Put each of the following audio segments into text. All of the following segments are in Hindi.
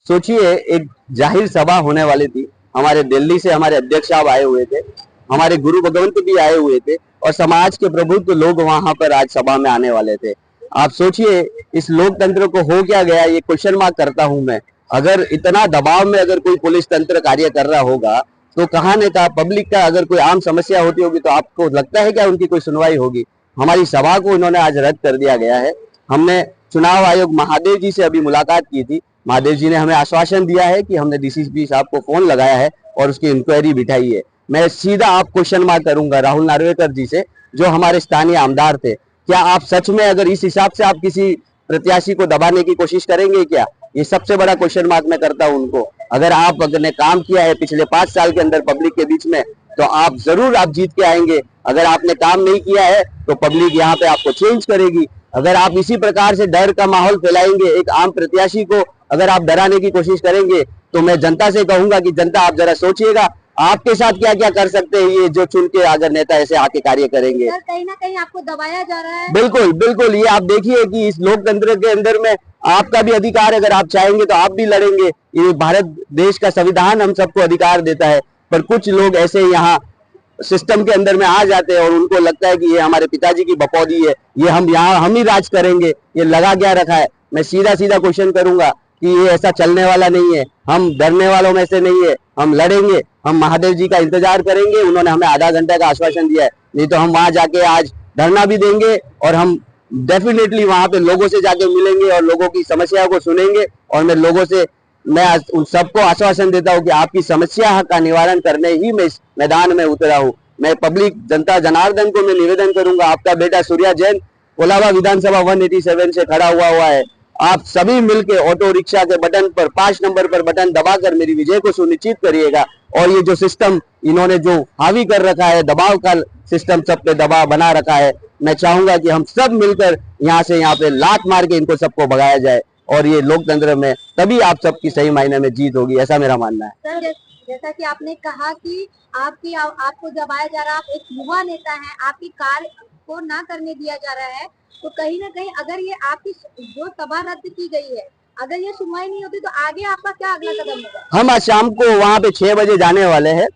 सोचिए, एक जाहिर सभा होने वाली थी। हमारे दिल्ली से हमारे अध्यक्ष साहब आए हुए थे, हमारे गुरु भगवंत भी आए हुए थे और समाज के प्रबुद्ध लोग वहां पर आज सभा में आने वाले थे। आप सोचिए, इस लोकतंत्र को हो क्या गया, ये क्वेश्चन मार्क करता हूं मैं। अगर इतना दबाव में अगर कोई पुलिस तंत्र कार्य कर रहा होगा तो कहाँ ने कहा पब्लिक का अगर कोई आम समस्या होती होगी तो आपको लगता है क्या उनकी कोई सुनवाई होगी? हमारी सभा को इन्होंने आज रद्द कर दिया गया है। हमने चुनाव आयोग महादेव जी से अभी मुलाकात की थी। महादेव जी ने हमें आश्वासन दिया है कि हमने डीसीपी साहब को फोन लगाया है और उसकी इंक्वायरी बिठाई है। मैं सीधा आप क्वेश्चन मार्क करूंगा राहुल नार्वेकर जी से, जो हमारे स्थानीय आमदार थे। क्या आप सच में अगर इस हिसाब से आप किसी प्रत्याशी को दबाने की कोशिश करेंगे क्या? ये सबसे बड़ा क्वेश्चन मार्क मैं करता हूं उनको। अगर आप ने काम किया है पिछले 5 साल के अंदर पब्लिक के बीच में तो आप जरूर आप जीत के आएंगे। अगर आपने काम नहीं किया है तो पब्लिक यहाँ पे आपको चेंज करेगी। अगर आप इसी प्रकार से डर का माहौल फैलाएंगे, एक आम प्रत्याशी को अगर आप डराने की कोशिश करेंगे तो मैं जनता से कहूंगा कि जनता आप जरा सोचिएगा आपके साथ क्या क्या कर सकते हैं ये जो चुन के अगर नेता ऐसे आके कार्य करेंगे। सर, कहीं ना कहीं आपको दबाया जा रहा है। बिल्कुल बिल्कुल, ये आप देखिए कि इस लोकतंत्र के अंदर में आपका भी अधिकार, अगर आप चाहेंगे तो आप भी लड़ेंगे। ये भारत देश का संविधान हम सबको अधिकार देता है, पर कुछ लोग ऐसे यहाँ सिस्टम के अंदर में आ जाते हैं और उनको लगता है कि ये हमारे पिताजी की बकौदी है, ये हम ही राज करेंगे। ये लगा क्या रखा है? मैं सीधा सीधा क्वेश्चन करूंगा कि ये ऐसा चलने वाला नहीं है। हम डरने वालों में से नहीं है, हम लड़ेंगे। हम महादेव जी का इंतजार करेंगे। उन्होंने हमें आधा घंटे का आश्वासन दिया है, नहीं तो हम वहां जाके आज धरना भी देंगे और हम डेफिनेटली वहां पे लोगों से जाके मिलेंगे और लोगों की समस्याओं को सुनेंगे। और मैं उन सबको आश्वासन देता हूं कि आपकी समस्या का निवारण करने ही मैं इस मैदान में उतरा हूं। मैं पब्लिक जनता जनार्दन को मैं निवेदन करूंगा, आपका बेटा सूर्या जैन कोलाबा विधानसभा 187 से खड़ा हुआ है। आप सभी मिलके ऑटो रिक्शा के बटन पर 5 नंबर पर बटन दबाकर मेरी विजय को सुनिश्चित करिएगा। और ये जो सिस्टम इन्होंने जो हावी कर रखा है, दबाव का सिस्टम सब पे दबाव बना रखा है, मैं चाहूंगा कि हम सब मिलकर यहाँ पे लात मार के इनको सबको भगाया जाए और ये लोकतंत्र में तभी आप सबकी सही मायने में जीत होगी, ऐसा मेरा मानना है। सर, जैसा कि आपने कहा कि आपको दबाया जा रहा है, आप एक युवा नेता हैं, आपकी कार्य को ना करने दिया जा रहा है, तो कहीं ना कहीं अगर ये आपकी जो सभा रद्द की गई है, अगर ये सुनवाई नहीं होती तो आगे आपका क्या अगला कदम होगा? हम आज शाम को वहां पे 6 बजे जाने वाले हैं।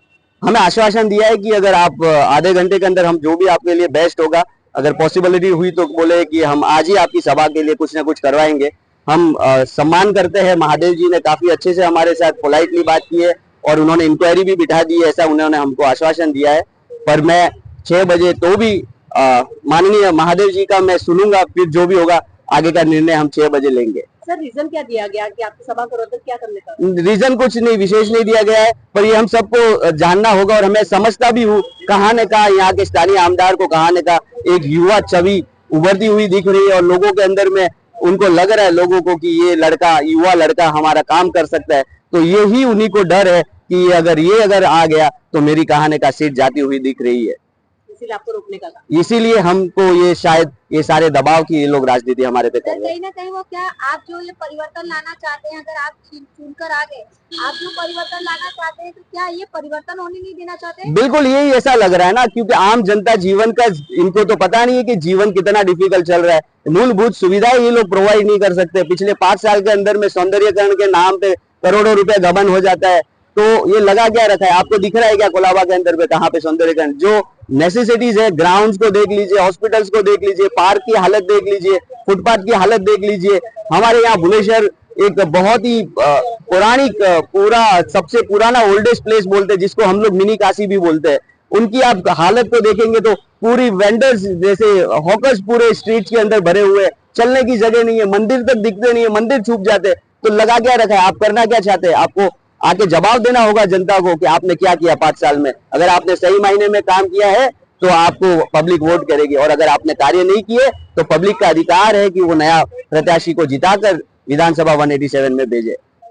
हमें आश्वासन दिया है कि अगर आप आधे घंटे के अंदर हम जो भी आपके लिए बेस्ट होगा, अगर पॉसिबिलिटी हुई तो बोले कि हम आज ही आपकी सभा के लिए कुछ ना कुछ करवाएंगे। हम सम्मान करते हैं, महादेव जी ने काफी अच्छे से हमारे साथ पोलाइटली बात की है और उन्होंने इंक्वायरी भी बिठा दी है, ऐसा उन्होंने हमको आश्वासन दिया है। पर मैं 6 बजे तो भी माननीय महादेव जी का मैं सुनूंगा, फिर जो भी होगा आगे का निर्णय हम 6 बजे लेंगे। सर, रीजन क्या दिया गया कि आपकी सभा को रद्द क्या करने का? रीजन कुछ नहीं विशेष नहीं दिया गया है, पर ये हम सबको जानना होगा। और मैं समझता भी हूँ, कहाँ ने कहा यहाँ के स्थानीय आमदार को कहाँ ने कहा एक युवा छवि उभरती हुई दिख रही है और लोगों के अंदर में उनको लग रहा है लोगों को कि ये लड़का, युवा लड़का हमारा काम कर सकता है। तो यही उन्हीं को डर है कि अगर आ गया तो मेरी कहानी का सीट जाती हुई दिख रही है। इसीलिए आपको रोकने का, इसीलिए हमको ये शायद ये सारे दबाव की ये लोग राजनीति हमारे पे कर रहे हैं। कहीं ना कहीं वो क्या आप जो ये परिवर्तन लाना चाहते हैं, अगर आप चुनकर आ गए, आप जो परिवर्तन लाना चाहते हैं, तो क्या ये परिवर्तन होने नहीं देना चाहते? बिल्कुल यही ऐसा लग रहा है ना, क्योंकि आम जनता जीवन का इनको तो पता नहीं है कि जीवन कितना डिफिकल्ट चल रहा है। मूलभूत सुविधाएं ये लोग प्रोवाइड नहीं कर सकते। पिछले 5 साल के अंदर में सौंदर्यकरण के नाम पे करोड़ों रुपए गबन हो जाता है। तो ये लगा क्या रखा है? आपको दिख रहा है क्या कोलाबा के अंदर पे कहाँ पे सौंदर्यकरण? जो नेसेसिटीज है, ग्राउंड्स को देख लीजिए, हॉस्पिटल्स को देख लीजिए, पार्क की हालत देख लीजिए, फुटपाथ की हालत देख लीजिए। हमारे यहाँ भुवनेश्वर एक बहुत ही पौराणिक सबसे पुराना ओल्डेस्ट प्लेस बोलते हैं, जिसको हम लोग मिनी काशी भी बोलते हैं। उनकी आप हालत को देखेंगे तो पूरी वेंडर्स जैसे हॉकर्स पूरे स्ट्रीट के अंदर भरे हुए, चलने की जगह नहीं है, मंदिर तक दिखते नहीं है, मंदिर छूप जाते। तो लगा क्या रखा है? आप करना क्या चाहते हैं? आपको आके जवाब देना होगा जनता को कि आपने क्या किया 5 साल में। अगर आपने सही मायने में काम किया है तो आपको पब्लिक वोट करेगी, और अगर आपने कार्य नहीं किए तो पब्लिक का अधिकार है कि वो नया प्रत्याशी को जिताकर विधानसभा 187 में भेजे।